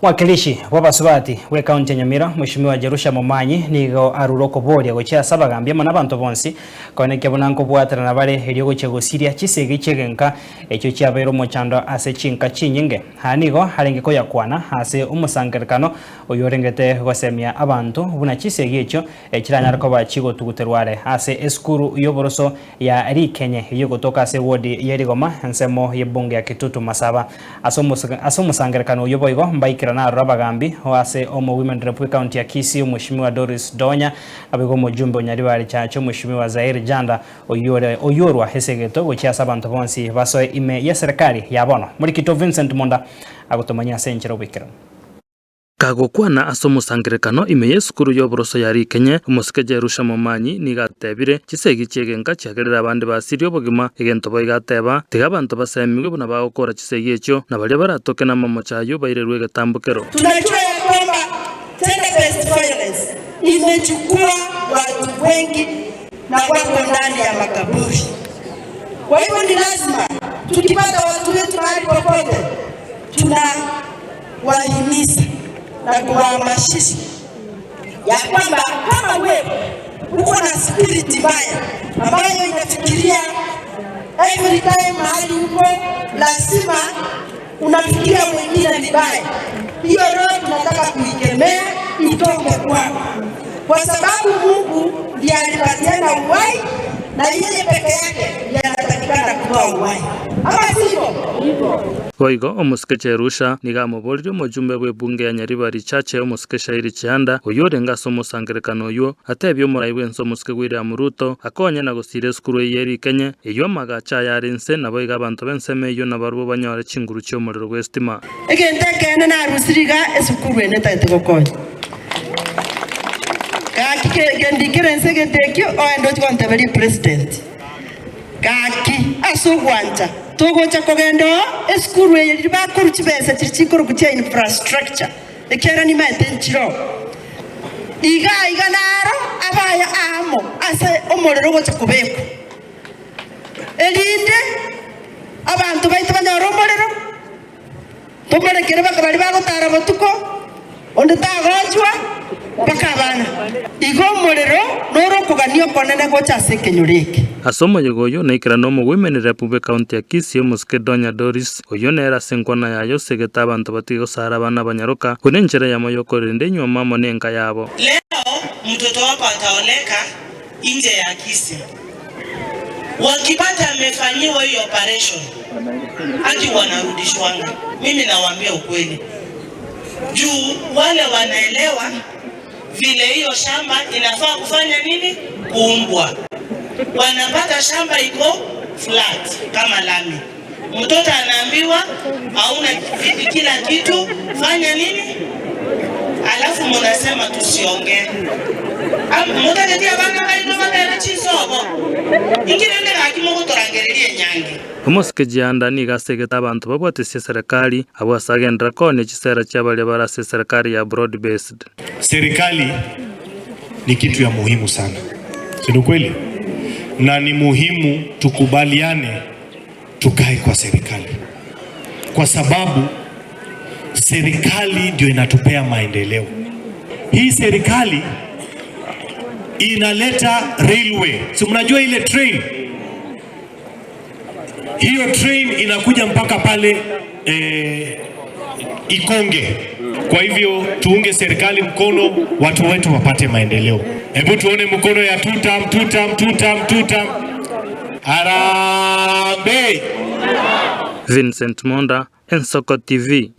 Mwakilishi wa Basubati we kaunti ya Nyamira Mheshimiwa Jerusha Momanyi nigo aruroko boria gocha sabagambia mana bantu bonsi koneke bunanko bwatara na bare helio gocha gosiria chisege chegenka echo cyabero mochando ase chinka chinyinge hanigo harenge ko yakwana ase umusangerkano oyorengete gosemia abantu buna chisege echo ekiranya rako bachigo tuguterware ase eskuru yoboroso ya Rikenye iyo gotoka ase wodi yerigoma nsemo yebunge ya Kitutu Masaba asomusangerkano yoboigo mbaike na Rabagambi wase omo Women Rep County ya Kisii Mheshimiwa Doris Donya abigo mujumbe onyaribari chacho Mheshimiwa Zaire Janda oyorwa hesegeto gocha abantu bonsi baso ime ya serikali yabono muri Kito Vincent Monda agotomanya senchero bikira Kagokwana asomusangerekano ime yesukuru yoboroso ya Rikenye umusike Jerusha Momanyi nigatebire chisegi chegenka cyagerera abandi basiri obogima egento boigateba tiga abantu basemigwe buna bagokora chisegi echo na bali baratoke na mama chayo bairerwe gatambukero. Tunajua ya kwamba gender-based violence imechukua watu wengi na wako ndani ya makaburi. Kwa hivyo ni lazima tukipata watu wetu mahali popote tunawahimiza na kuwahamasisha ya kwamba kama wewe uko na spirit mbaya ambayo inafikiria every time mahali uko lazima unafikiria mwingine vibaya, hiyo roho tunataka kuikemea itoke kwako, kwa sababu Mungu ndiye alipatiana uhai na yeye peke yake ndiye anatakikana kutoa uhai. Ama sivyo? Oigo omusike Jerusha nigamuborire mujumbe bwe bunge ya Nyaribari chache omusike Shairi Chanda oyorenga somusangerekano oyo atebye omuraiwe nsomusike William Ruto akonya na gosire skuru ya Rikenye eyo magacha yarense nabo igabantu benseme yo nabarubo banyore chinguru cyo muriro gwestima egentekene na rusiriga esukuru ene tate gokonya kaki gendikerense getekyo oendo tikontebeli president kaki asugwanja togocha kogendo eskuru yeri bakuru kibesa kirikoro kutia infrastructure ekera ni matenchiro iga naro abaya amo ase omorero gocha kubeko elinde abantu baito banyoro omorero tomorekere bakabali bagotara botuko onde tagojwa bakabana igo omorero noro kuganio konene gocha sekenyoreke asomo yegoyo naikira no mu Women Rep County ya Kisii Muske Donya Doris oyo nera senkona yayo segeta abantu batigo sara bana banyaroka kunenjera ya moyoko rende nyoma monenga yabo. Leo mtoto wako ataoleka nje ya Kisii, wakipata amefanyiwa hiyo operation hadi wanarudishwanga. Mimi nawaambia ukweli juu wale wanaelewa vile hiyo shamba inafaa kufanya nini, kuumbwa. Wanapata shamba iko flat kama lami, mtoto anaambiwa hauna kila kitu, fanya nini, alafu mnasema tusiongee. Mutatetea bana kaino bana chizobo ingine ndega akimo kutorangererie nyange Omusike Janda nigasegeta abantu babwatese serikali abwasagendera kone chisera cyabale barase serikali ya broad based. Serikali ni kitu ya muhimu sana, sio kweli? Na ni muhimu tukubaliane tukae kwa serikali, kwa sababu serikali ndio inatupea maendeleo. Hii serikali inaleta railway, si mnajua ile train, hiyo train inakuja mpaka pale Ikonge. Kwa hivyo tuunge serikali mkono, watu wetu wapate maendeleo. Hebu tuone mkono ya tutam. Harambee. Vincent Monda, Ensoko TV.